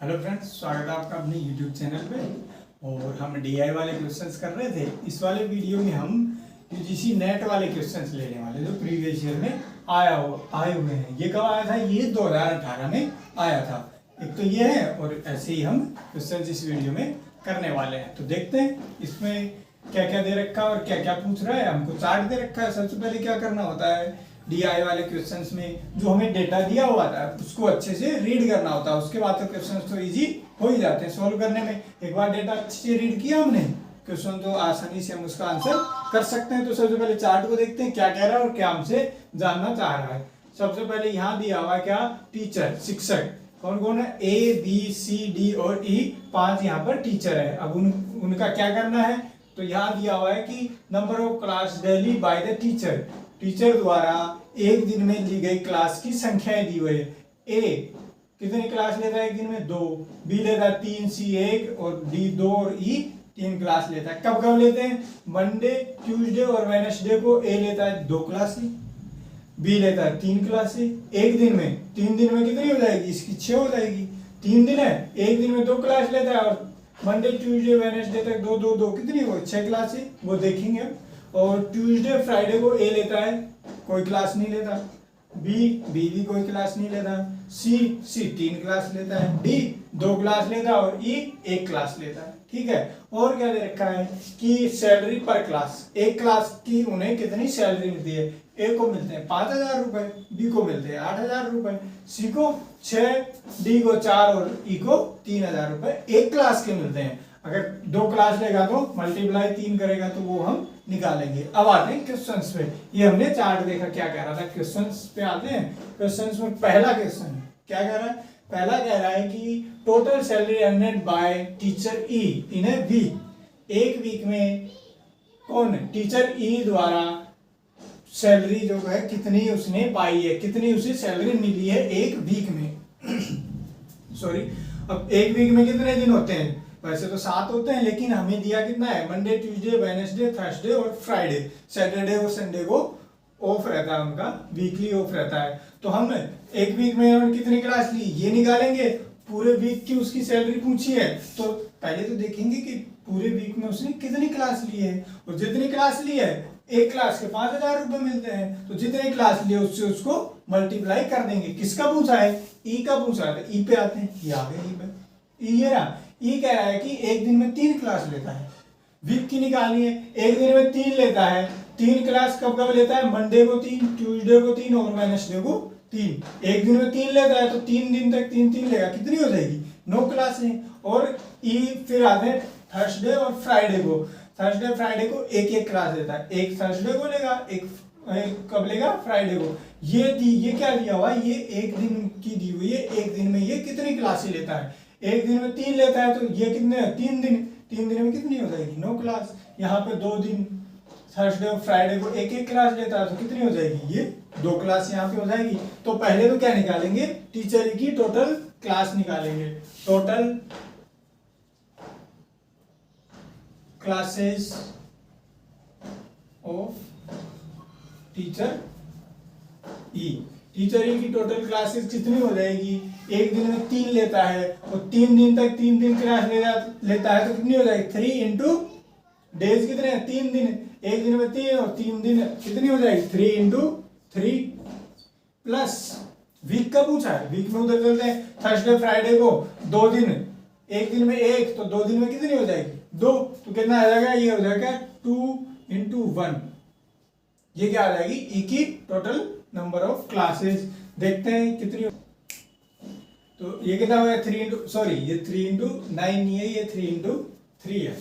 Hello friends, स्वागत है आपका अपने यूट्यूब चैनल पे। और हम डीआई वाले क्वेश्चंस कर रहे थे। इस वाले वीडियो में हम यूजीसी नेट वाले क्वेश्चंस लेने वाले जो प्रीवियस ईयर में आए हुए हैं। ये कब आया था? ये 2018 में आया था। एक तो ये है और ऐसे ही हम क्वेश्चंस इस वीडियो में करने वाले हैं। तो देखते हैं इसमें क्या क्या दे रखा है और क्या क्या पूछ रहा है। हमको चार्ट दे रखा है। सबसे पहले क्या करना होता है, डीआई वाले क्वेश्चंस में जो हमें डेटा दिया हुआ था उसको अच्छे से रीड करना होता है। उसके बाद तो क्वेश्चंस तो इजी हो ही जाते हैं सॉल्व करने में। एक बार डेटा अच्छे से रीड किया हमने, क्वेश्चन तो आसानी से हम उसका आंसर कर सकते हैं। तो सबसे पहले चार्ट को देखते हैं क्या कह रहा है और क्या हमसे जानना चाह रहा है। सबसे पहले यहाँ दिया हुआ है क्या, टीचर, शिक्षक। कौन कौन है? ए बी सी डी और ई, 5 यहाँ पर टीचर है। अब उनका क्या करना है? तो यहाँ दिया हुआ है कि number of class daily by the teacher. Teacher द्वारा एक दिन में ली गई क्लास की संख्याएं दी हुई है। ए कितनी क्लास लेता है एक दिन में? 2। बी लेता है 3, सी 1 और डी 2 और ई 3 क्लास लेता है। कब कब लेते हैं? मंडे, ट्यूसडे और वेडनेसडे को ए लेता है 2 क्लासें, बी लेता है 3 क्लासें एक दिन में। 3 दिन में कितनी हो जाएगी? इसकी 6 हो जाएगी। 3 दिन है, एक दिन में 2 क्लास लेता है और मंडे ट्यूसडे वेडनेसडे तक 2 2 2 कितनी हो? 6 क्लासें, वो देखेंगे। और ट्यूसडे फ्राइडे को ए लेता है, कोई क्लास नहीं लेता। बी भी कोई क्लास नहीं लेता। सी 3 क्लास लेता है। डी 2 क्लास लेता है और ई 1 क्लास लेता है। ठीक है। और क्या दे रखा है कि सैलरी पर क्लास, एक क्लास की उन्हें कितनी सैलरी मिलती है? ए को मिलते हैं 5000 रुपए, बी को मिलते हैं 8000 रुपए, सी को 6, डी को 4 और ई को 3000 रुपए एक क्लास के मिलते हैं। अगर 2 क्लास लेगा तो मल्टीप्लाई 3 करेगा तो वो हम निकालेंगे। अब आते हैं क्वेश्चंस पे। ये हमने चार्ट देखा क्या कह रहा था। क्वेश्चंस पे आते हैं। क्वेश्चंस में पहला क्वेश्चन क्या कह रहा है? पहला कह रहा है कि total salary earned by teacher E in a week. एक वीक में कौन? टीचर ई द्वारा सैलरी जो है कितनी उसने पाई है, कितनी उसे सैलरी मिली है एक वीक में। सॉरी, अब एक वीक में कितने दिन होते हैं? वैसे तो 7 होते हैं, लेकिन हमें दिया कितना है? मंडे, ट्यूसडे, वेडनेसडे, थर्सडे और फ्राइडे। सैटरडे और संडे को ऑफ रहता है, उनका वीकली ऑफ रहता है। तो हम एक वीक में उन्होंने कितनी क्लास ली ये निकालेंगे। पूरे वीक की उसकी सैलरी पूछी है तो पहले तो देखेंगे कि पूरे वीक में उसने कितनी क्लास ली है। और जितनी क्लास ली है, एक क्लास के 5000 रुपए मिलते हैं। तो जितने क्लास लिए उससे उसको मल्टीप्लाई कर देंगे। किसका पूछा है? ई का पूछा है। ई पे आते हैं। ये आ गया ई पे। ई ये रहा। ये कह रहा है कि एक दिन में 3 क्लास लेता है। वीक की निकालनी है। एक दिन में 3 लेता है। 3 क्लास कब कब लेता है? मंडे को 3, ट्यूसडे को 3 और वेडनेसडे को 3। एक दिन में 3 लेता है तो 3 दिन तक 3 लेगा, कितनी हो जाएगी? 9 क्लासें। और ई फिर आते हैं थर्सडे और फ्राइडे को। थर्सडे फ्राइडे को एक क्लास लेता है। एक थर्सडे को लेगा, एक कब लेगा? फ्राइडे को। ये क्या दिया हुआ है? ये एक दिन की दी हुई है। एक दिन में ये कितनी क्लासें लेता है? एक दिन में 3 लेता है तो ये कितने? 3 दिन। 3 दिन में कितनी हो जाएगी? 9 क्लास। यहाँ पे 2 दिन थर्सडे और फ्राइडे को एक क्लास लेता है तो कितनी हो जाएगी? ये 2 क्लास यहाँ पे हो जाएगी। तो पहले तो क्या निकालेंगे? टीचर की टोटल क्लास निकालेंगे। Total classes of teacher E. Teacher E की टोटल क्लासेस कितनी हो जाएगी? एक दिन में 3 लेता है और 3 दिन तक 3 क्लास लेता है तो कितनी हो जाएगी? 3 इंटू डेज कितने हैं? 3 दिन। एक दिन में 3 और 3 दिन कितनी हो जाएगी? 3 इंटू 3 प्लस वीक का पूछा है। वीक में उधर चलते हैं। थर्सडे फ्राइडे को 2 दिन, एक दिन में 1 तो 2 दिन में कितनी हो जाएगी? 2। तो कितना आ जाएगा? ये हो जाएगा 2 इंटू 1। ये क्या आ जाएगी? ई की टोटल नंबर ऑफ क्लासेस। देखते हैं कितनी। तो ये कितना हो गया? 3 इंटू, सॉरी ये 3 इंटू 9 नहीं है, ये 3 इंटू 3 है।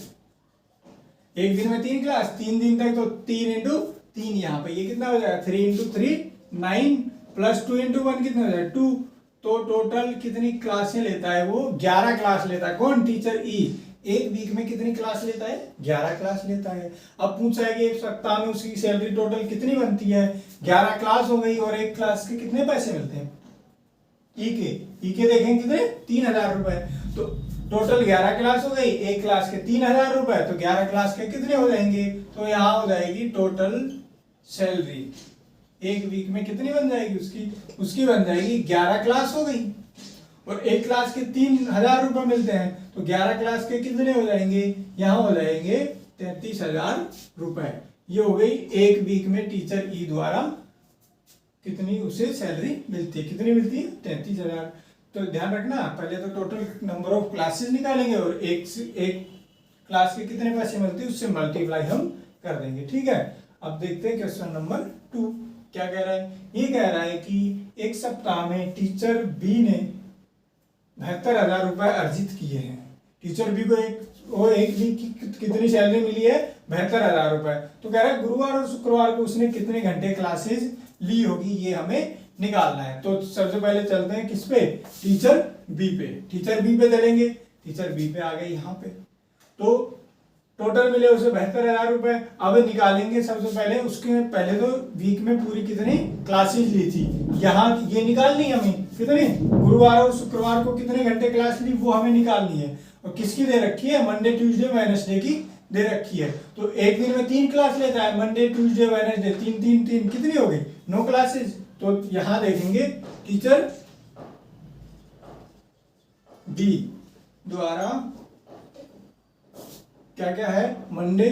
एक दिन में 3 क्लास, 3 दिन तक तो 3 इंटू 3 यहाँ पे। ये कितना हो जाएगा? 3 इंटू 3 9 प्लस 2 इंटू 1 कितना हो जाएगा? 2। तो टोटल कितनी क्लासें लेता है वो? 11 क्लास लेता है। कौन? टीचर ई। एक वीक में कितनी क्लास लेता है? 11 क्लास लेता है। अब पूछा है कि एक सप्ताह में उसकी सैलरी टोटल कितनी बनती है? 11 क्लास हो गई और एक क्लास के कितने पैसे मिलते हैं? ई के देखें कितने? 3000 रुपए। तो टोटल 11 क्लास हो गई, एक क्लास के 3000 रुपए, तो 11 क्लास के कितने हो जाएंगे? तो यहाँ हो जाएगी टोटल सैलरी एक वीक में कितनी बन जाएगी? उसकी बन जाएगी 11 क्लास हो गई। और एक क्लास के 3,000 रुपए मिलते हैं, तो 11 क्लास के कितने हो जाएंगे, यहाँ हो जाएंगे 33,000 रुपए। ये हो गई एक वीक में टीचर ई द्वारा कितनी उसे सैलरी मिलती है, कितनी मिलती है 33,000। तो ध्यान रखना, पहले तो टोटल नंबर ऑफ क्लासेस निकालेंगे और एक क्लास के कितने पैसे मिलते हैं उससे मल्टीप्लाई हम कर देंगे, ठीक है। अब देखते हैं क्वेश्चन नंबर 2 क्या कह रहा है। ये कह रहा है कि एक सप्ताह में टीचर बी ने 72,000 रुपए अर्जित किए हैं। टीचर बी को एक वीक की कितनी सैलरी मिली है, 72,000 रुपए। तो कह रहा है गुरुवार और शुक्रवार को उसने कितने घंटे क्लासेस ली होगी, ये हमें निकालना है। तो सबसे पहले चलते हैं किस पे, टीचर बी पे। टीचर बी पे चलेंगे, टीचर बी पे आ गए यहाँ पे। तो टोटल मिले उसे 72,000 रुपए। अब निकालेंगे सबसे पहले, उसके पहले तो वीक में पूरी कितनी क्लासेस ली थी, यहाँ ये निकालनी है हमें, कितनी गुरुवार और शुक्रवार को कितने घंटे क्लास ली वो हमें निकालनी है। और किसकी दे रखी है, मंडे ट्यूसडे वेडनेसडे की दे रखी है। तो एक दिन में 3 क्लास लेता है, मंडे ट्यूसडे वेडनेसडे, 3 3 3 कितनी हो गई 9 क्लासेस। तो यहां देखेंगे टीचर बी द्वारा क्या क्या है, मंडे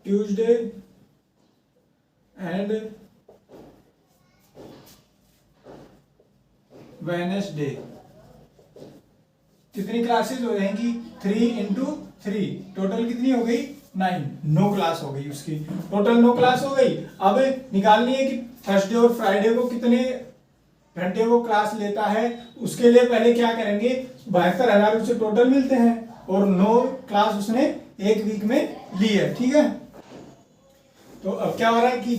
ट्यूसडे एंड वेडनेसडे कितनी क्लासेस हो जाएंगी 3 इंटू 3, टोटल कितनी हो गई 9 क्लास हो गई उसकी, टोटल 9 क्लास हो गई। अब निकालनी है कि थर्सडे और फ्राइडे को कितने घंटे वो क्लास लेता है। उसके लिए पहले क्या करेंगे, 72,000 उसे टोटल मिलते हैं और 9 क्लास उसने एक वीक में ली है, ठीक है। तो अब क्या हो रहा है कि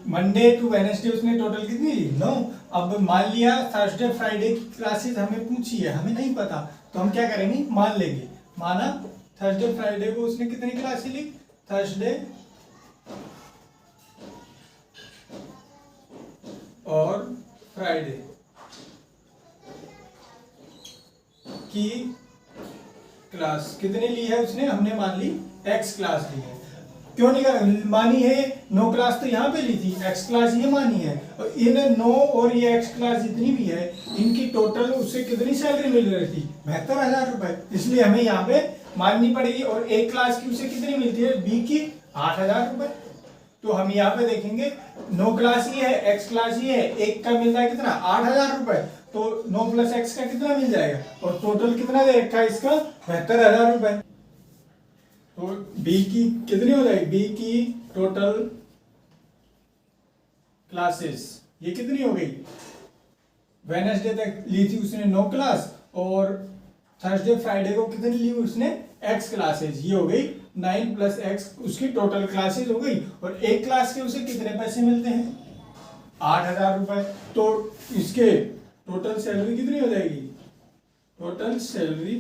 मंडे टू वेडनेसडे उसने टोटल कितनी ली 9। अब मान लिया थर्सडे फ्राइडे की क्लासेस हमें पूछी है, हमें नहीं पता, तो हम क्या करेंगे मान लेंगे। माना थर्सडे फ्राइडे को उसने कितनी क्लासेस ली, थर्सडे और फ्राइडे की क्लास कितनी ली है उसने, हमने मान ली x क्लास ली है। क्यों नहीं मानी है, 9 क्लास तो यहाँ पे ली थी, x क्लास ये मानी है। और इन 9 और ये x क्लास जितनी भी है इनकी टोटल उससे कितनी सैलरी मिल रही थी 72,000 रुपए, इसलिए हमें यहाँ पे माननी पड़ेगी। और एक क्लास की उसे कितनी मिलती है बी की 8,000 रुपए। तो हम यहाँ पे देखेंगे 9 क्लास ये है, x क्लास ये है, एक का मिल रहा है कितना 8,000 रुपए, तो 9 प्लस x का कितना मिल जाएगा और टोटल कितना दे रखा है इसका 72,000 रुपए। तो बी की कितनी हो जाएगी, बी की टोटल क्लासेस ये कितनी हो गई, वेडनेसडे तक ली थी उसने 9 क्लास और थर्सडे फ्राइडे को कितनी ली उसने x क्लासेस, ये हो गई 9 प्लस x, उसकी टोटल क्लासेस हो गई। और एक क्लास के उसे कितने पैसे मिलते हैं 8,000 रुपए। तो इसके टोटल सैलरी कितनी हो जाएगी, टोटल सैलरी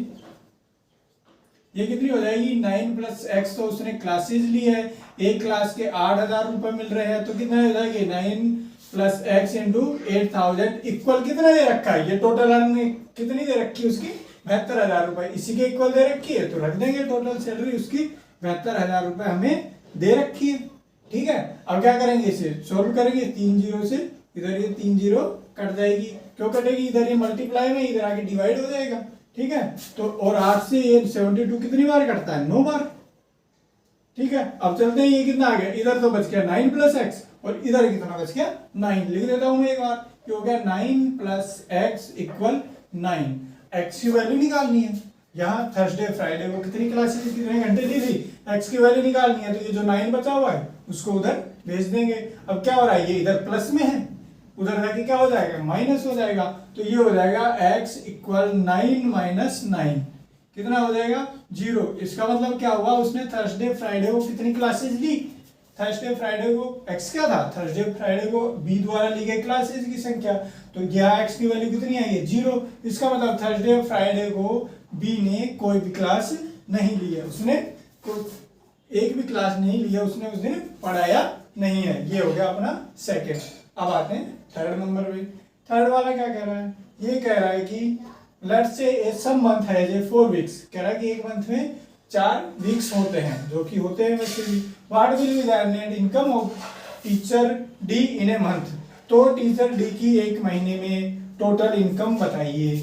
ये कितनी हो जाएगी 9 प्लस x, तो उसने क्लासेस ली है, एक क्लास के 8,000 रुपए मिल रहे हैं, तो कितना हो जाएगी 9 प्लस x इंटू 8,000 इक्वल कितना दे रखा है, ये टोटल अर्निंग कितनी दे रखी है उसकी 72,000 रुपए, इसी के इक्वल दे रखी है, तो रख देंगे टोटल सैलरी उसकी 72,000 रुपए हमें दे रखी है, ठीक है। अब क्या करेंगे, इसे सोल्व करेंगे, 3 जीरो से इधर ये 3 जीरो कट जाएगी, क्यों कटेगी, इधर ये मल्टीप्लाई में इधर आके डिवाइड हो जाएगा, ठीक है। तो और 8 से ये 72 कितनी बार कटता है 9 बार, ठीक है। अब चलते हैं, ये कितना आ गया, इधर तो बच गया 9 प्लस एक्स और इधर कितना बच गया 9, लिख देता हूं मैं एक बार, ये हो गया 9 प्लस एक्स इक्वल 9। एक्स की वैल्यू निकालनी है, यहाँ थर्सडे फ्राइडे को कितनी क्लासेस कितने घंटे दी थी, एक्स की वैल्यू निकालनी है, तो ये जो 9 बचा हुआ है उसको उधर भेज देंगे। अब क्या हो रहा है, ये इधर प्लस में है, उधर जाके क्या हो जाएगा माइनस हो जाएगा, तो ये हो जाएगा x इक्वल 9 माइनस 9, कितना हो जाएगा 0। इसका मतलब क्या हुआ, उसने थर्सडे फ्राइडे को कितनी क्लासेस ली, थर्सडे फ्राइडे को x क्या था, थर्सडे फ्राइडे को b द्वारा ली गई क्लासेस की संख्या, तो यहाँ x की वैल्यू कितनी आई है 0। इसका मतलब थर्सडे फ्राइडे को b ने कोई भी क्लास नहीं ली है, उसने एक भी क्लास नहीं लिया, उसने उस दिन पढ़ाया नहीं है, ये हो गया अपना सेकेंड। अब आते हैं थर्ड नंबर पे। थर्ड वाला क्या कह रहा है, ये कह रहा है कि लेट्स से सम मंथ है ये 4 वीक्स, कह रहा है कि एक मंथ में 4 वीक्स होते हैं, जो कि होते हैं वैसे भी। What will be the net income of teacher D in a month, तो टीचर डी की एक महीने में टोटल इनकम बताइए।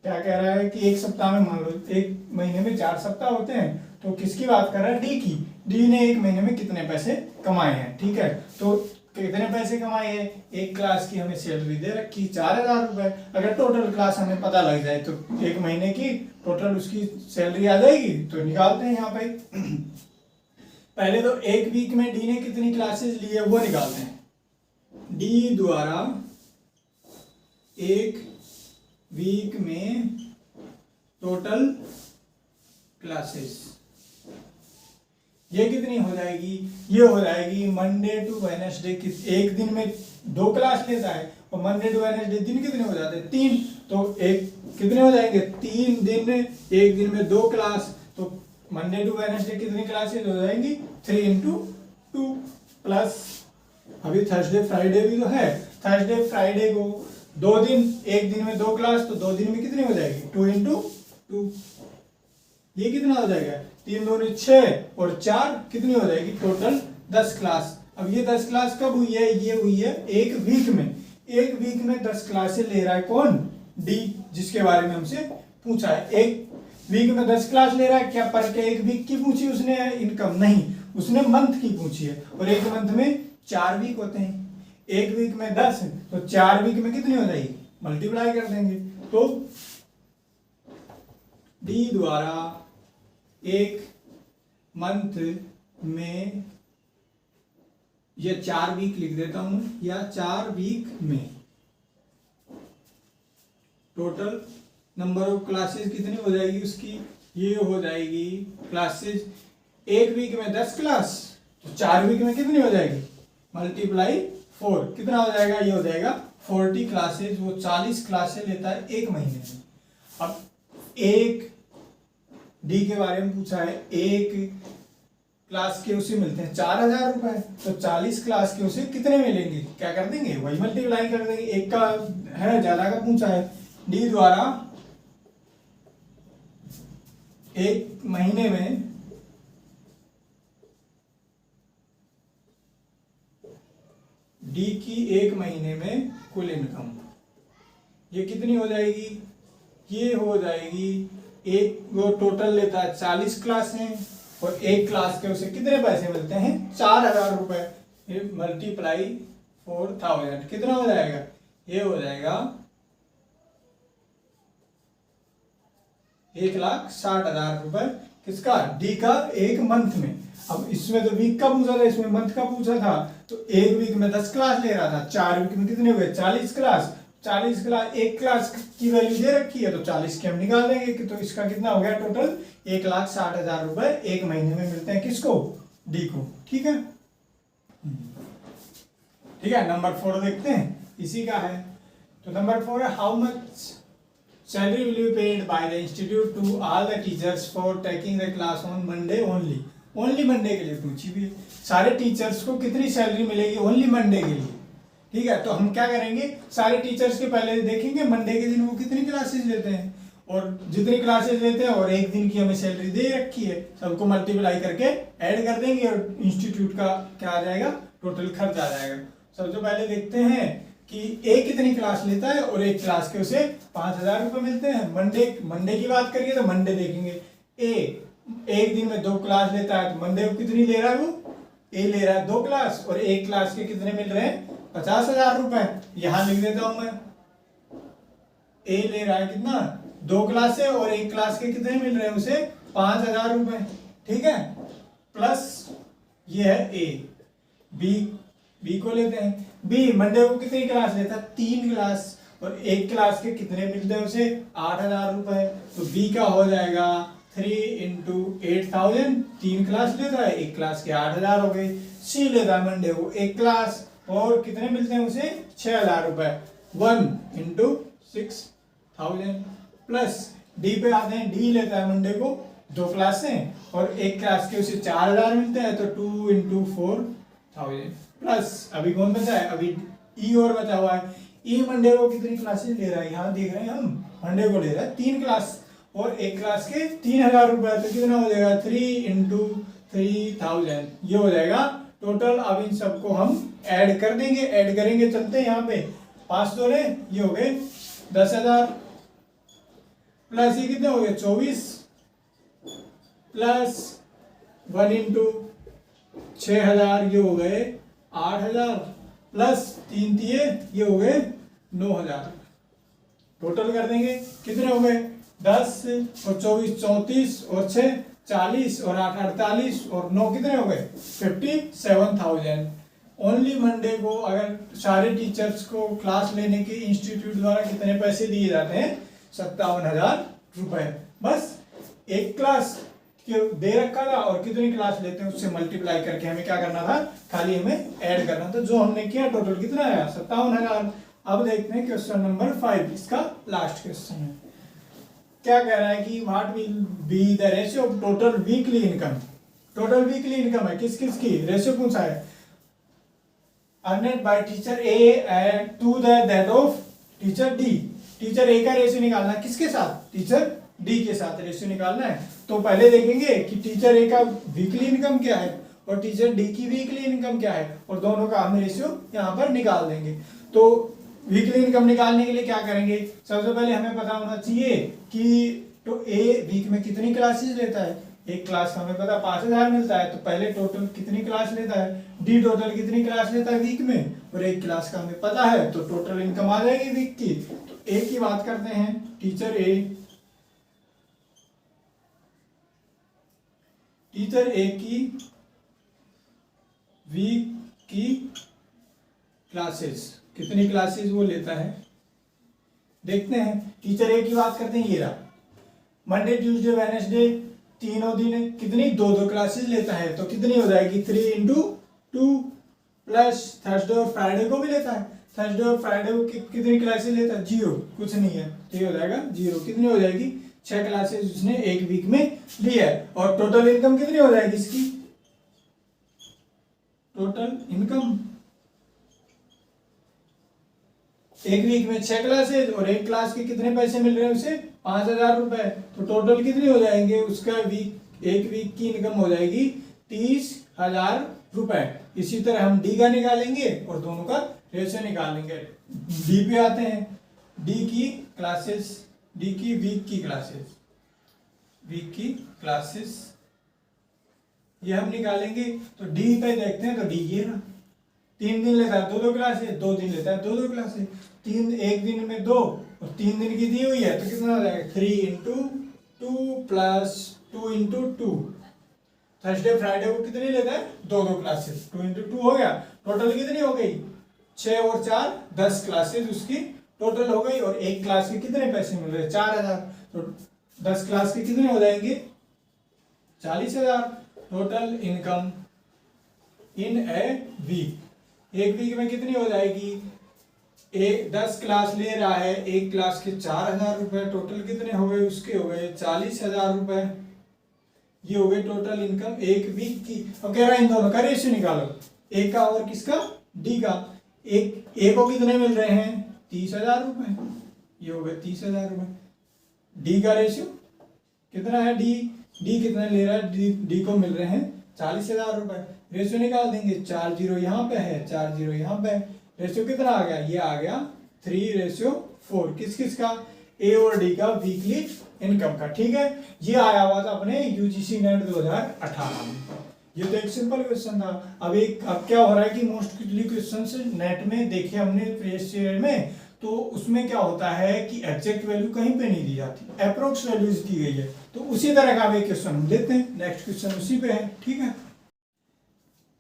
क्या कह रहा है कि एक सप्ताह में, मान लो एक महीने में 4 सप्ताह होते हैं, तो किसकी बात कर रहा है? डी की। डी ने एक महीने में कितने पैसे कमाए हैं, ठीक है। तो कितने पैसे कमाए हैं? एक क्लास की हमें सैलरी दे रखी 4000 रुपए। अगर टोटल क्लास हमें पता लग जाए तो एक महीने की टोटल उसकी सैलरी आ जाएगी। तो निकालते हैं यहाँ पे। पहले तो एक वीक में डी ने कितनी क्लासेस ली है वो निकालते हैं। डी द्वारा एक वीक में टोटल क्लासेस, ये कितनी हो जाएगी? ये हो जाएगी मंडे टू वेडनेसडे। एक दिन में 2 क्लास लेता है और मंडे टू वेडनेसडे दिन कितने हो जाते हैं? 3। तो एक कितने हो जाएंगे? 3 दिन, एक दिन में 2 क्लास, तो मंडे टू वेडनेसडे कितनी क्लासेस हो जाएंगी? 3 × 2 प्लस अभी थर्सडे फ्राइडे भी तो है। थर्सडे फ्राइडे को 2 दिन, एक दिन में 2 क्लास, तो 2 दिन में कितनी हो जाएगी? 2 × 2। ये कितना हो जाएगा? 3 दूनी 6 और 4 कितनी हो जाएगी? Total 10 class. अब ये 10 क्लास कब हुई है? ये हुई है एक वीक में। एक वीक में 10 क्लासेस ले रहा है कौन? डी, जिसके बारे में हमसे पूछा है। एक वीक में 10 क्लास ले रहा है। क्या पर के एक वीक की पूछी उसने इनकम? नहीं, उसने मंथ की पूछी है। और एक मंथ में 4 वीक होते हैं। एक वीक में 10, तो 4 वीक में कितनी हो जाएगी? मल्टीप्लाई कर देंगे। तो डी द्वारा एक मंथ में, ये 4 वीक लिख देता हूं, या 4 वीक में टोटल नंबर ऑफ क्लासेस कितनी हो जाएगी उसकी? ये हो जाएगी क्लासेस, एक वीक में 10 क्लास, तो 4 वीक में कितनी हो जाएगी? मल्टीप्लाई 4, कितना हो जाएगा? ये हो जाएगा 40 क्लासेस। वो 40 क्लासेस लेता है एक महीने में। अब एक डी के बारे में पूछा है, एक क्लास के उसे मिलते हैं 4000 रुपए, तो 40 क्लास के उसे कितने मिलेंगे? क्या कर देंगे? वही मल्टीप्लाई कर देंगे। एक का है, ज्यादा का पूछा है। डी द्वारा एक महीने में डी की एक महीने में कुल इनकम, ये कितनी हो जाएगी? ये हो जाएगी, एक वो टोटल लेता है 40 क्लास हैं और एक क्लास के उसे कितने पैसे मिलते हैं? 4000 रुपए। मल्टीप्लाई 4000 कितना हो जाएगा? ये हो जाएगा 1,60,000 रुपए। किसका? डी का एक मंथ में। अब इसमें तो वीक का पूछा था, इसमें मंथ का पूछा था। तो एक वीक में 10 क्लास ले रहा था, 4 वीक में कितने हुए? 40 क्लास। 40 क्लास, एक क्लास की वैल्यू दे रखी है, तो 40 के हम निकाल देंगे कि तो इसका कितना हो गया? टोटल 1,60,000 रुपए एक महीने में मिलते हैं। किसको? डी को। ठीक है, ठीक है। नंबर 4 देखते हैं, इसी का है। तो नंबर 4 है, how much salary will be paid by the institute to all the teachers for taking the class on Monday only. Only Monday के लिए पूछी भी है। सारे टीचर्स को कितनी सैलरी मिलेगी ओनली मंडे के लिए? ठीक है, तो हम क्या करेंगे? सारे टीचर्स के पहले देखेंगे मंडे के दिन वो कितनी क्लासेस लेते हैं, और जितनी क्लासेस लेते हैं और एक दिन की हमें सैलरी दे रखी है, सबको मल्टीप्लाई करके ऐड कर देंगे और इंस्टीट्यूट का क्या आ जाएगा? टोटल खर्च आ जाएगा। सबसे पहले देखते हैं कि ए कितनी क्लास लेता है, और एक क्लास के उसे 5000 रुपए मिलते हैं। मंडे की बात करिए तो मंडे देखेंगे। ए एक दिन में 2 क्लास लेता है, तो मंडे को कितनी ले रहा है? वो ए ले रहा है 2 क्लास, और एक क्लास के कितने मिल रहे हैं? 50,000 रुपए। यहां लिख देता हूं मैं। ए ले रहा है कितना? 2 क्लास है, और एक क्लास के कितने मिल रहे हैं उसे? 5000 रुपए। ठीक है, प्लस ये है ए। बी को लेते हैं। बी मंडे को कितनी क्लास लेता है? 3 क्लास, और एक क्लास के कितने मिलते हैं उसे? 8000 रुपए। तो बी का हो जाएगा 3 × 8000। 3 क्लास लेता है, एक क्लास के 8000 हो गए। सी लेता है मंडे को 1 क्लास, और कितने मिलते हैं उसे? 6000 रुपए। 1 × 6000 प्लस डी पे आते हैं। डी लेता है मंडे को 2 क्लास हैं, और एक क्लास के उसे 4000 मिलते हैं, तो 2 × 4000 प्लस अभी कौन बचा है? अभी ई और बचा हुआ है। ई मंडे को कितनी क्लासेस ले रहा है? यहाँ देख रहे हैं हम, मंडे को ले रहा है 3 क्लास, और एक क्लास के 3000 रुपए। तो कितना हो जाएगा? 3 × 3000। ये हो जाएगा टोटल। अब इन सबको हम ऐड कर देंगे, ऐड करेंगे, चलते हैं यहाँ पे 5 दो ने ये हो गए 10,000 प्लस ये कितने हो गए 24 प्लस 1 इंटू 6,000 ये हो गए 8,000 प्लस 3 दिए ये हो गए 9,000। टोटल कर देंगे कितने हो गए 10 और 24 34 और 6 40 और 8 48 और 9 कितने हो गए 57,000। ओनली मंडे को अगर सारे टीचर्स को क्लास लेने के इंस्टीट्यूट द्वारा कितने पैसे दिए जाते हैं 57,000 रुपए। बस एक क्लास दे रखा था और कितनी क्लास लेते हैं उससे मल्टीप्लाई करके हमें क्या करना था, खाली हमें ऐड करना था, जो हमने किया टोटल कितना आया 57,000। अब देखते हैं क्वेश्चन नंबर 5, इसका लास्ट क्वेश्चन है। क्या कह रहा है कि what will be the ratio of total weekly income. Total weekly income है किस किस की, रेशियो कौन सा है, earned by teacher A to that of teacher D. Teacher A का रेशियो निकालना है किसके साथ, टीचर डी के साथ रेशियो निकालना है। तो पहले देखेंगे कि टीचर ए का वीकली इनकम क्या है और टीचर डी की वीकली इनकम क्या है, और दोनों का हम रेशियो यहाँ पर निकाल देंगे। तो वीकली इनकम निकालने के लिए क्या करेंगे, सबसे पहले हमें पता होना चाहिए कि तो ए वीक में कितनी क्लासेस लेता है। एक क्लास का हमें पता 5,000 मिलता है, तो पहले टोटल कितनी क्लास लेता है, डी टोटल कितनी क्लास लेता है वीक में, और एक क्लास का हमें पता है, तो टोटल इनकम आ जाएगी वीक की। तो ए की बात करते हैं, टीचर ए की वीक की क्लासेस, कितनी क्लासेस वो लेता है देखते हैं। टीचर ए की बात करते हैं, ये रहा मंडे ट्यूसडे वेडनेसडे तीनों दिन कितनी 2-2 क्लासेस लेता है, तो कितनी हो जाएगी 3 इंटू 2 प्लस थर्सडे और फ्राइडे को भी लेता है, थर्सडे और फ्राइडे को कितनी क्लासेस लेता है 0, कुछ नहीं है, तो ये हो जाएगा 0। कितनी हो जाएगी 6 क्लासेस उसने एक वीक में ली है। और टोटल इनकम कितनी हो जाएगी इसकी, टोटल इनकम एक वीक में 6 क्लासेस और एक क्लास के कितने पैसे मिल रहे हैं उसे 5,000 रुपए, तो टोटल कितने हो जाएंगे उसका वीक, एक वीक की इनकम हो जाएगी 30,000 रुपए। इसी तरह हम डी का निकालेंगे और दोनों का रेशियो निकालेंगे। डी पे आते हैं, डी की क्लासेस, डी की वीक की क्लासेस, वीक की क्लासेस ये हम निकालेंगे। तो डी पे देखते हैं, तो डी ये ना 3 दिन लेता है 2-2 क्लासेस, 2 दिन लेता है 2-2 क्लासेस, 3 एक दिन में 2 और 3 दिन की दी हुई है, तो कितना हो जाएगा 3 into 2 plus 2 into 2। Thursday Friday को कितनी लेता है 2-2 क्लासेस, 2 इंटू 2 हो गया। टोटल कितनी हो गई 6 और 4 10 क्लासेस उसकी टोटल हो गई, और एक क्लास के कितने पैसे मिल रहे हैं 4,000, तो 10 क्लास के कितने हो जाएंगे 40,000। Total income in a week, एक वीक में कितनी हो जाएगी, एक 10 क्लास ले रहा है, एक क्लास के 4,000 रुपए, टोटल कितने हो गए उसके हो गए 40,000 रुपए। ये हो गई टोटल इनकम एक वीक की। अब कह रहा है इन दोनों का रेशियो निकालो, एक का और किसका डी का। एक ए को कितने मिल रहे हैं 30,000 रुपए, ये हो गए 30,000 रुपए। डी का रेशियो कितना है, डी कितना ले रहा है, डी को मिल रहे हैं 40,000 रुपए। रेशियो निकाल देंगे, 4 जीरो यहाँ पे है 4 जीरो यहाँ पे, रेशियो कितना आ गया, ये आ गया 3:4। किस किस का, ए और डी का वीकली इनकम का। ठीक है, ये आया हुआ था अपने यूजीसी नेट 2018 में। ये तो एक सिंपल क्वेश्चन था। अब क्या हो रहा है कि मोस्टली क्वेश्चन नेट में देखे हमने प्रीवियस ईयर में, तो उसमें क्या होता है कि एग्जैक्ट वैल्यू कहीं पे नहीं दी जाती, अप्रोक्स वैल्यूज दी गई है। तो उसी तरह का एक क्वेश्चन हम देखते हैं, नेक्स्ट क्वेश्चन उसी पे है। ठीक है,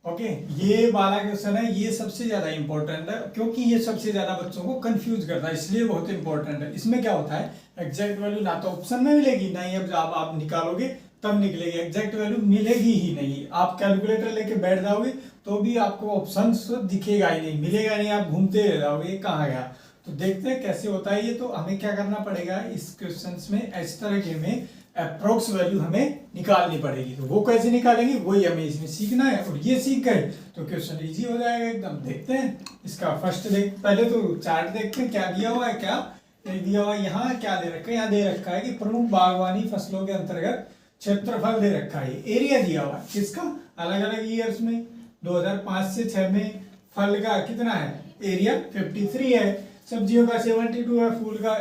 ओके ये वाला क्वेश्चन है, ये सबसे ज्यादा इंपॉर्टेंट है क्योंकि ये सबसे ज्यादा बच्चों को कंफ्यूज करता है, इसलिए बहुत इंपॉर्टेंट है। इसमें क्या होता है, एग्जैक्ट वैल्यू ना तो ऑप्शन में मिलेगी, ना ही अब जब आप निकालोगे तब निकलेगी, एग्जैक्ट वैल्यू मिलेगी ही नहीं। आप कैलकुलेटर लेके बैठ जाओगे तो भी आपको ऑप्शन दिखेगा ही नहीं, मिलेगा नहीं, आप घूमते रह जाओगे कहाँ गया। तो देखते हैं कैसे होता है ये। तो हमें क्या करना पड़ेगा इस क्वेश्चन में, इस तरह के में अप्रोक्स वैल्यू हमें निकालनी पड़ेगी। तो वो कैसे निकालेंगे वही हमें इसमें सीखना है, और ये सीख गए तो क्वेश्चन इजी हो जाएगा एकदम। देखते हैं इसका फर्स्ट पहले तो चार्ट देखते हैं क्या दिया हुआ है, क्या दिया हुआ है। यहाँ क्या दे रखा है, यहाँ दे रखा है कि प्रमुख बागवानी फसलों के अंतर्गत क्षेत्रफल दे रखा है, एरिया दिया हुआ है किसका, अलग अलग ईयर्स में 2005 से 6 में, फल का कितना है एरिया 53 है, सब्जियों का 72 है, फूल का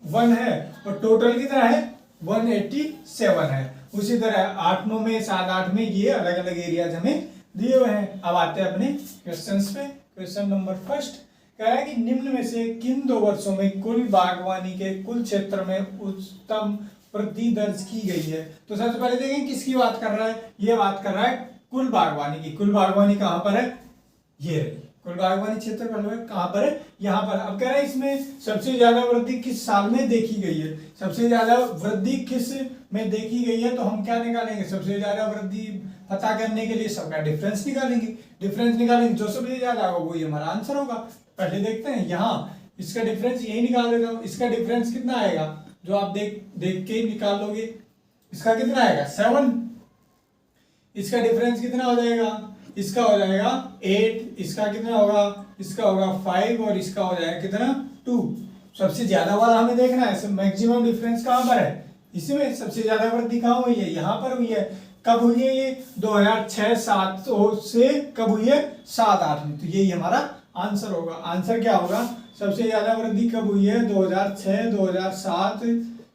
1 है और टोटल कितना है 187 है। उसी तरह 8 9 में 7 8 में ये अलग अलग एरियाज हमें दिए हुए हैं। अब आते हैं अपने क्वेश्चंस पे। क्वेश्चन नंबर फर्स्ट कह रहा है कि निम्न में से किन 2 वर्षों में कुल बागवानी के कुल क्षेत्र में उच्चतम वृद्धि दर्ज की गई है। तो सबसे पहले देखें किसकी बात कर रहा है, ये बात कर रहा है कुल बागवानी की। कुल बागवानी कहां पर है, ये कुल बागवानी क्षेत्र कहां पर है, यहाँ पर। अब कह रहा है इसमें सबसे ज्यादा वृद्धि किस साल में देखी गई है, सबसे ज्यादा वृद्धि किस में देखी गई है। तो हम क्या निकालेंगे, सबसे ज्यादा वृद्धि पता करने के लिए सबका डिफरेंस निकालेंगे। डिफरेंस निकालेंगे जो सबसे ज्यादा होगा वही हमारा आंसर होगा। पहले देखते हैं यहाँ इसका डिफरेंस यही निकाल देता हूँ। इसका डिफरेंस कितना आएगा जो आप देख के निकाल लोगे, इसका कितना आएगा 7। इसका डिफरेंस कितना हो जाएगा, इसका हो जाएगा 8, इसका कितना होगा, इसका होगा 5 और इसका हो जाएगा कितना 2। सबसे ज्यादा वाला हमें देखना है, मैक्सिमम डिफरेंस कहां पर है, इसमें सबसे ज्यादा वृद्धि कहां हुई है, यहाँ पर हुई है। कब हुई है ये 2006-7 से कब हुई है 7-8 में। तो यही हमारा आंसर होगा। आंसर क्या होगा, सबसे ज्यादा वृद्धि कब हुई है 2006-2007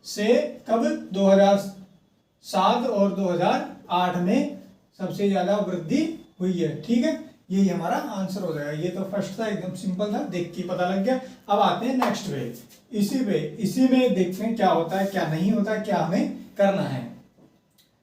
से कब 2007 और 2008 में सबसे ज्यादा वृद्धि हुई है। ठीक है, यही हमारा आंसर हो जाएगा। ये तो फर्स्ट था, एकदम सिंपल था, देख के पता लग गया। अब आते हैं नेक्स्ट पे। इसी में देखते हैं क्या होता है क्या नहीं होता, क्या हमें करना है।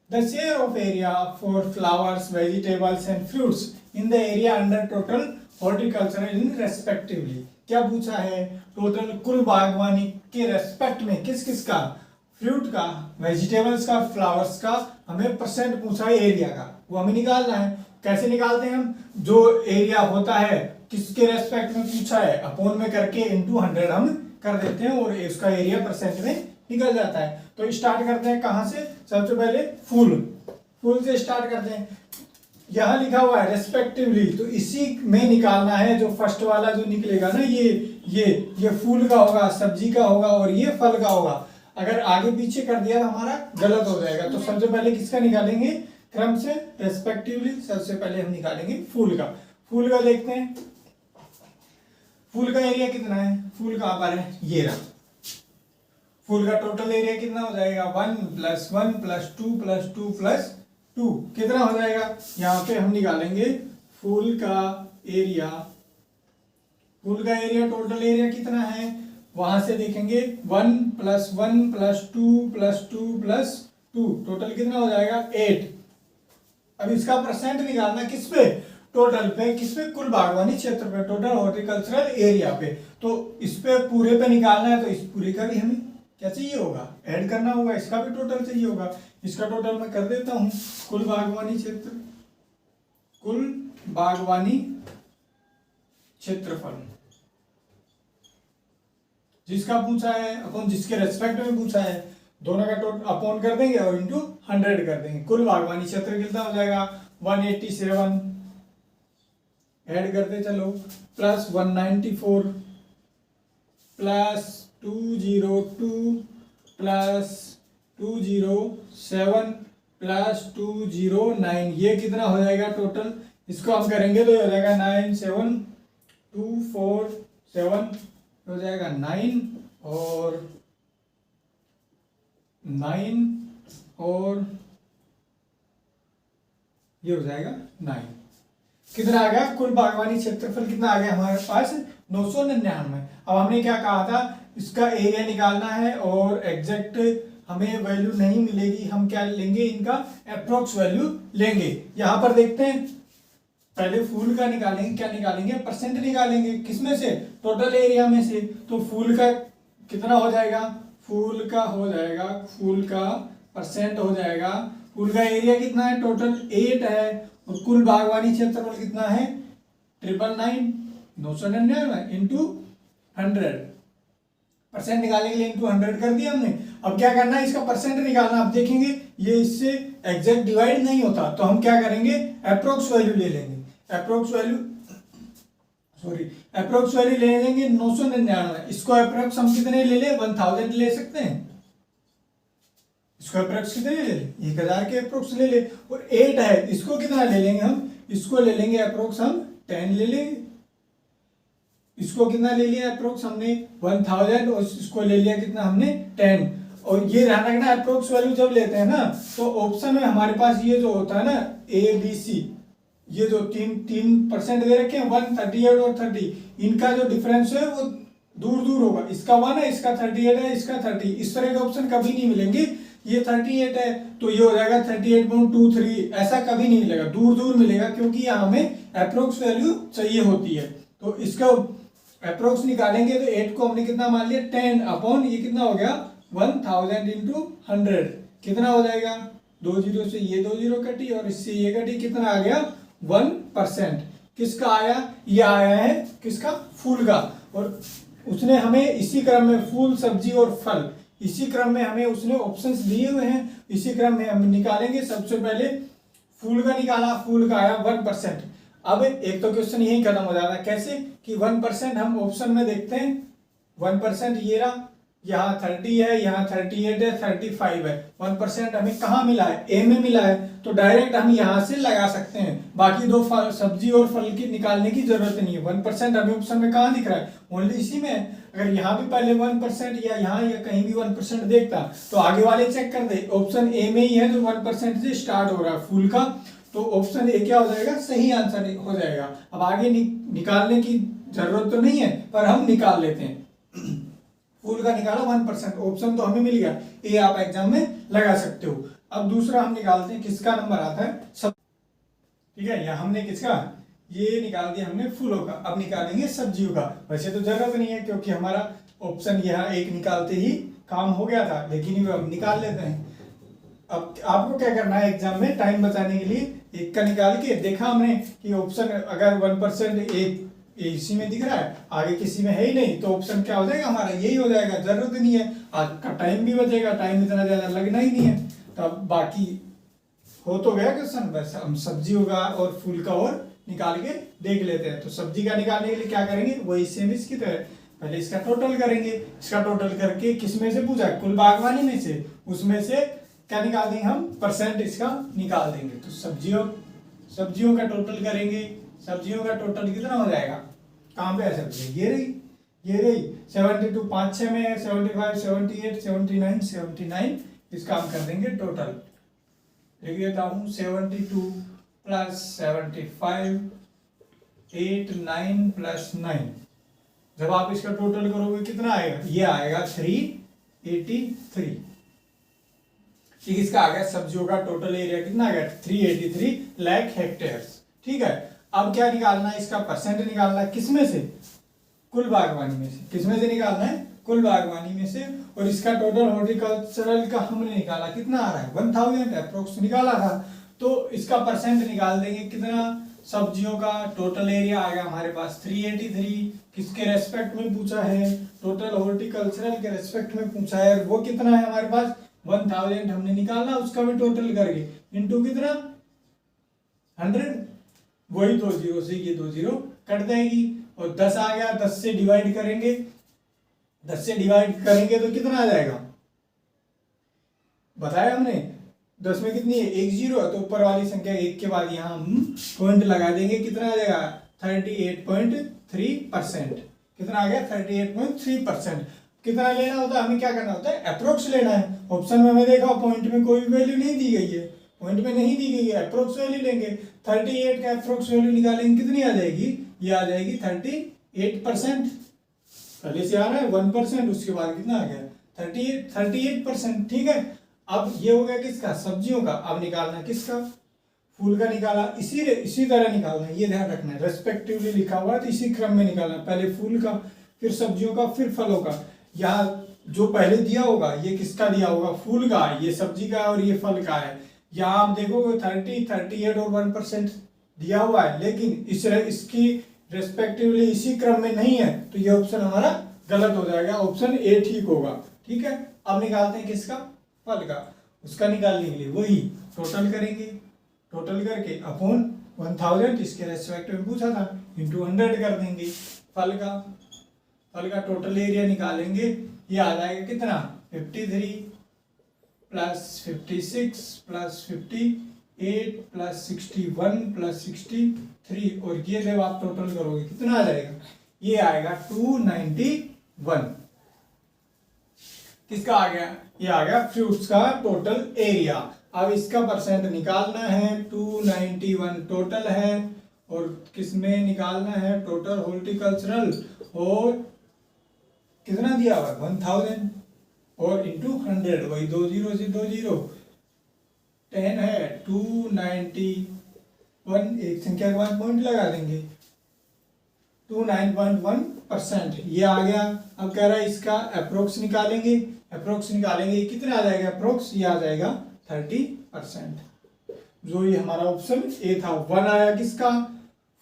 The share of area for flowers, vegetables and fruits in the area under total horticulture in respectively। क्या पूछा है, टोटल कुल बागवानी के रेस्पेक्ट में किस किस का, फ्रूट का, वेजिटेबल्स का, फ्लावर्स का हमें परसेंट पूछा है एरिया का, वो हमें निकालना है। कैसे निकालते हैं हम, जो एरिया होता है किसके रेस्पेक्ट में पूछा है अपॉन में करके इनटू 100 हम कर देते हैं और इसका एरिया परसेंट में निकल जाता है। तो स्टार्ट करते हैं कहां से, सबसे पहले फूल से स्टार्ट करते हैं। यहां लिखा हुआ है रेस्पेक्टिवली, तो इसी में निकालना है। जो फर्स्ट वाला जो निकलेगा ना ये फूल का होगा, सब्जी का होगा और ये फल का होगा। अगर आगे पीछे कर दिया तो हमारा गलत हो जाएगा। तो सबसे पहले किसका निकालेंगे, क्रम से रेस्पेक्टिवली सबसे पहले हम निकालेंगे फूल का। फूल का देखते हैं, फूल का एरिया कितना है, फूल कहां पर है, ये रहा। फूल का टोटल एरिया कितना हो जाएगा 1 + 1 + 2 + 2 + 2 कितना हो जाएगा। यहाँ पे हम निकालेंगे फूल का एरिया। फूल का एरिया टोटल एरिया कितना है, वहां से देखेंगे 1 + 1 + 2 + 2 + 2 टोटल कितना हो जाएगा 8। अब इसका परसेंट निकालना किस पे, टोटल पे, किस पे, कुल बागवानी क्षेत्र पे, टोटल हॉर्टिकल्चरल एरिया पे। तो इस पे पूरे पे निकालना है, तो इस पूरे का भी हमें क्या चाहिए होगा, ऐड करना होगा। इसका भी टोटल चाहिए होगा। इसका टोटल मैं कर देता हूं, कुल बागवानी क्षेत्र, कुल बागवानी क्षेत्रफल जिसका पूछा है अपन, जिसके रेस्पेक्ट में पूछा है, दोनों का टोटल अपॉन कर देंगे और इनटू 100 कर देंगे। कुल बागवानी क्षेत्र कितना हो जाएगा 187, ऐड करते चलो, प्लस 194 प्लस 202 प्लस 207 प्लस 209, ये कितना हो जाएगा टोटल। इसको हम करेंगे तो हो जाएगा 97247 हो जाएगा 9 और 9 और ये हो जाएगा 9। कितना आ गया, कुल बागवानी क्षेत्रफल कितना आ गया हमारे पास 999। अब हमने क्या कहा था, इसका एरिया निकालना है और एग्जैक्ट हमें वैल्यू नहीं मिलेगी, हम क्या लेंगे, इनका अप्रोक्स वैल्यू लेंगे। यहां पर देखते हैं, पहले फूल का निकालेंगे, क्या निकालेंगे, परसेंट निकालेंगे, किसमें से, टोटल एरिया में से। तो फूल का कितना हो जाएगा, फूल का हो जाएगा, फूल का परसेंट हो जाएगा, फूल का एरिया कितना है टोटल 8 है और कुल बागवानी क्षेत्रफल कितना है 999 इंटू 100, परसेंट निकालने के लिए इंटू 100 कर दिया हमने। अब क्या करना है, इसका परसेंट निकालना। अब देखेंगे ये इससे एग्जैक्ट डिवाइड नहीं होता, तो हम क्या करेंगे, अप्रोक्स वैल्यू ले लेंगे। अप्रोक्स वैल्यू ले लेंगे 999। इसको अप्रोक्स हम कितने ले ले, 1000 ले सकते हैं। इसको अप्रोक्स कितने ले ले, 1000 के अप्रोक्स ले ले। और 8 है, इसको कितना ले लेंगे हम, इसको ले लेंगे अप्रोक्स हम 10 ले लेंगे। इसको कितना ले लिया अप्रोक्स हमने 1000 और इसको ले लिया कितना हमने 10। और ये ध्यान रखना अप्रोक्स वैल्यू जब लेते हैं ना तो ऑप्शन में हमारे पास ये जो होता है ना ABC, ये जो तीन परसेंट दे रखे हैं 138 और 30, इनका जो डिफरेंस है वो दूर दूर होगा। इसका 1 है, इसका 38 है, इसका 30, इस तरह के ऑप्शन कभी नहीं मिलेंगे। ये 38 है तो ये हो जाएगा 38.23, ऐसा कभी नहीं मिलेगा, दूर दूर मिलेगा क्योंकि यहाँ हमें अप्रोक्स वैल्यू चाहिए होती है। तो इसका अप्रोक्स निकालेंगे तो 8 को हमने कितना मान लिया 10 अपॉन ये कितना हो गया 1000 इंटू 100 कितना हो जाएगा, 2 जीरो से ये 2 जीरो कटी और इससे ये कटी, कितना आ गया 1%। किसका आया, ये आया है किसका, फूल का। और उसने हमें इसी क्रम में फूल, सब्जी और फल, इसी क्रम में हमें उसने ऑप्शंस दिए हुए हैं, इसी क्रम में हम निकालेंगे। सबसे पहले फूल का निकाला, फूल का आया 1%। अब एक तो क्वेश्चन यही खत्म हो जाता है, कैसे कि 1% हम ऑप्शन में देखते हैं 1% ये रहा, यहाँ 30 है, यहाँ 38 है, 35 है। 1% हमें कहाँ मिला है, ए में मिला है, तो डायरेक्ट हम यहाँ से लगा सकते हैं। बाकी दो सब्जी और फल की निकालने की जरूरत नहीं है। 1% हमें ऑप्शन में कहाँ दिख रहा है, ओनली इसी में। अगर यहाँ भी पहले 1% या यहाँ या कहीं भी 1% देखता तो आगे वाले चेक कर दे, ऑप्शन ए में ही है जो 1% से स्टार्ट हो रहा है फूल का, तो ऑप्शन ए क्या हो जाएगा, सही आंसर हो जाएगा। अब आगे निकालने की जरूरत तो नहीं है पर हम निकाल लेते हैं। फूल का निकाला 1%, ऑप्शन तो हमें मिल गया, ये आप एग्जाम में लगा सकते हो। अब दूसरा हम निकालते हैं, किसका नंबर आता है सब, ठीक है। या हमने किसका, ये निकाल दिया हमने फूलों का। अब निकालेंगे सब्जियों का। वैसे तो जरूरत नहीं है क्योंकि हमारा ऑप्शन यहाँ एक निकालते ही काम हो गया था, लेकिन अब निकाल लेते हैं। अब आपको क्या करना है एग्जाम में टाइम बचाने के लिए, एक का निकाल के देखा हमने कि ऑप्शन अगर 1% एक इसी में दिख रहा है, आगे किसी में है ही नहीं, तो ऑप्शन क्या हो जाएगा हमारा, यही हो जाएगा। जरूरत नहीं है, आज का टाइम भी बचेगा, टाइम इतना ज्यादा लगना ही नहीं है। तो अब बाकी हो तो गया क्वेश्चन, बस हम सब्जियों का और फूल का और निकाल के देख लेते हैं। तो सब्जी का निकालने के लिए क्या करेंगे, वही सेम इसकी तरह, पहले इसका टोटल करेंगे। इसका टोटल करके किस में से पूछा, कुल बागवानी में से, उसमें से क्या निकाल देंगे हम, परसेंट इसका निकाल देंगे। तो सब्जियों का टोटल करेंगे। सब्जियों का टोटल कितना हो जाएगा, कहाँ पे है सब्जी, ये रही 72, 5-6 में है, 75, 78, 79 इसका हम कर देंगे टोटल। लिख देता हूँ 72 प्लस 75 8 9 प्लस 9। जब आप इसका टोटल करोगे कितना आएगा, ये आएगा 383। ठीक, इसका आ गया सब्जियों का टोटल एरिया कितना आ गया 383 लाख हेक्टेयर्स। ठीक है, अब क्या निकालना है, इसका परसेंट निकालना है, किसमें से, कुल बागवानी में से। किसमें से निकालना है, कुल बागवानी में से। और इसका टोटल हॉर्टिकल्चरल का हमने निकाला, कितना आ रहा है 1000 अप्रोक्स निकाला था, तो इसका परसेंट निकाल देंगे कितना, सब्जियों का टोटल एरिया आ गया हमारे पास 383। किसके रेस्पेक्ट में पूछा है, टोटल हॉर्टिकल्चरल के रेस्पेक्ट में पूछा है, वो कितना है हमारे पास 1000 हमने निकाला, उसका भी टोटल करके इनटू कितना 100, वही 2 जीरो से ये 2 जीरो कट जाएगी और 10 आ गया। 10 से डिवाइड करेंगे, 10 से डिवाइड करेंगे तो कितना आ जाएगा, बताया हमने 10 में कितनी है, 1 जीरो है, तो ऊपर वाली संख्या 1 के बाद यहाँ हम पॉइंट लगा देंगे, कितना आ जाएगा 38.3%। कितना आ गया 38.3%। कितना लेना होता है, हमें क्या करना होता है, अप्रोक्स लेना है। ऑप्शन में हमें देखा पॉइंट में कोई वैल्यू नहीं दी गई है, पॉइंट में नहीं दी गई है, अप्रोक्स वैल्यू लेंगे। 38 का अप्रोक्स वैल्यू निकालेंगे, कितनी आ जाएगी, ये आ जाएगी 38%। पहले से आ रहा है 1%, उसके बाद कितना आ गया 38%। ठीक है, अब ये हो गया किसका, सब्जियों का। अब निकालना किसका, फूल का निकाला, इसी तरह निकालना है, ये ध्यान रखना है, रेस्पेक्टिवली लिखा हुआ है तो इसी क्रम में निकालना, पहले फूल का, फिर सब्जियों का, फिर फलों का। यहाँ जो पहले दिया होगा ये किसका दिया होगा, फूल का, ये सब्जी का और ये फल का है। यहाँ आप देखोगे 30, 38 और 1% दिया हुआ है, लेकिन इसकी रेस्पेक्टिवली इसी क्रम में नहीं है, तो ये ऑप्शन हमारा गलत हो जाएगा, ऑप्शन ए ठीक होगा। ठीक है, अब निकालते हैं किसका, फल का। उसका निकालने के लिए वही टोटल करेंगे, टोटल करके अपॉन 1000 इसके रेस्पेक्ट में पूछा था इंटू 100 कर देंगे। फल का टोटल एरिया निकालेंगे, ये आ जाएगा कितना 53 प्लस 56 प्लस 58 प्लस 61 प्लस 63, और ये जब आप टोटल करोगे कितना आ जाएगा, ये आएगा 291। किसका आ गया? ये आ गया फ्रूट्स का टोटल एरिया। अब इसका परसेंट निकालना है। 291 टोटल है और किसमें निकालना है? टोटल हॉर्टिकल्चरल, और कितना दिया हुआ? 1000 और इंटू 100, वही 2 0 से 2 0 10 है। 291 एक संख्या के बाद पॉइंट लगा देंगे। 29.1% ये आ गया। अब कह रहा है इसका अप्रोक्स निकालेंगे। अप्रोक्स निकालेंगे कितना आ जाएगा? अप्रोक्स ये आ जाएगा 30%। जो ये हमारा ऑप्शन ए था। 1 आया किसका?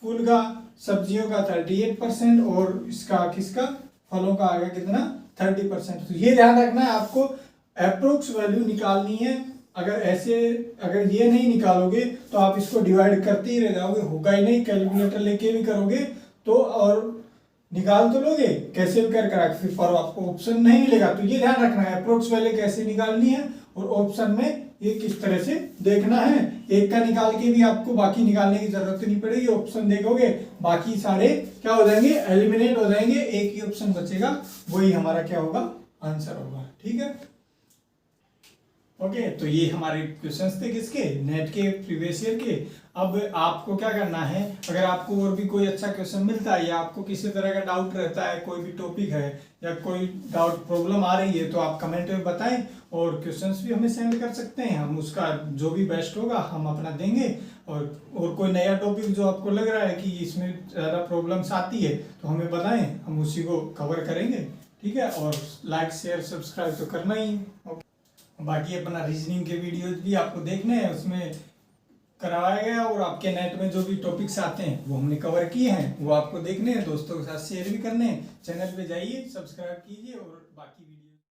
फूल का, सब्जियों का 38%, और इसका किसका? फलों का आ गया कितना? 30%। तो ये ध्यान रखना है आपको, अप्रोक्स वैल्यू निकालनी है। अगर ये नहीं निकालोगे तो आप इसको डिवाइड करते ही रह जाओगे, होगा ही नहीं। कैलकुलेटर लेके भी करोगे तो और निकाल तो लोगे कैसे भी कर फिर पर आपको ऑप्शन नहीं मिलेगा। तो ये ध्यान रखना है अप्रोक्स वैल्यू कैसे निकालनी है और ऑप्शन में ये किस तरह से देखना है। एक का निकाल के भी आपको बाकी निकालने की जरूरत नहीं पड़ेगी। ऑप्शन देखोगे बाकी सारे क्या हो जाएंगे? एलिमिनेट हो जाएंगे। एक ही ऑप्शन बचेगा, वही हमारा क्या होगा? आंसर होगा। ठीक है, ओके। तो ये हमारे क्वेश्चंस थे किसके? नेट के प्रीवियस ईयर के। अब आपको क्या करना है, अगर आपको और भी कोई अच्छा क्वेश्चन मिलता है या आपको किसी तरह का डाउट रहता है, कोई भी टॉपिक है या कोई डाउट प्रॉब्लम आ रही है, तो आप कमेंट में बताएं और क्वेश्चंस भी हमें सेंड कर सकते हैं। हम उसका जो भी बेस्ट होगा हम अपना देंगे। और कोई नया टॉपिक जो आपको लग रहा है कि इसमें ज़्यादा प्रॉब्लम्स आती है तो हमें बताएं, हम उसी को कवर करेंगे। ठीक है, और लाइक शेयर सब्सक्राइब तो करना ही है। बाकी अपना रीजनिंग के वीडियोज भी आपको देखने हैं, उसमें करवाया गया, और आपके नेट में जो भी टॉपिक्स आते हैं वो हमने कवर किए हैं, वो आपको देखने हैं, दोस्तों के साथ शेयर भी करने हैं। चैनल पे जाइए, सब्सक्राइब कीजिए और बाकी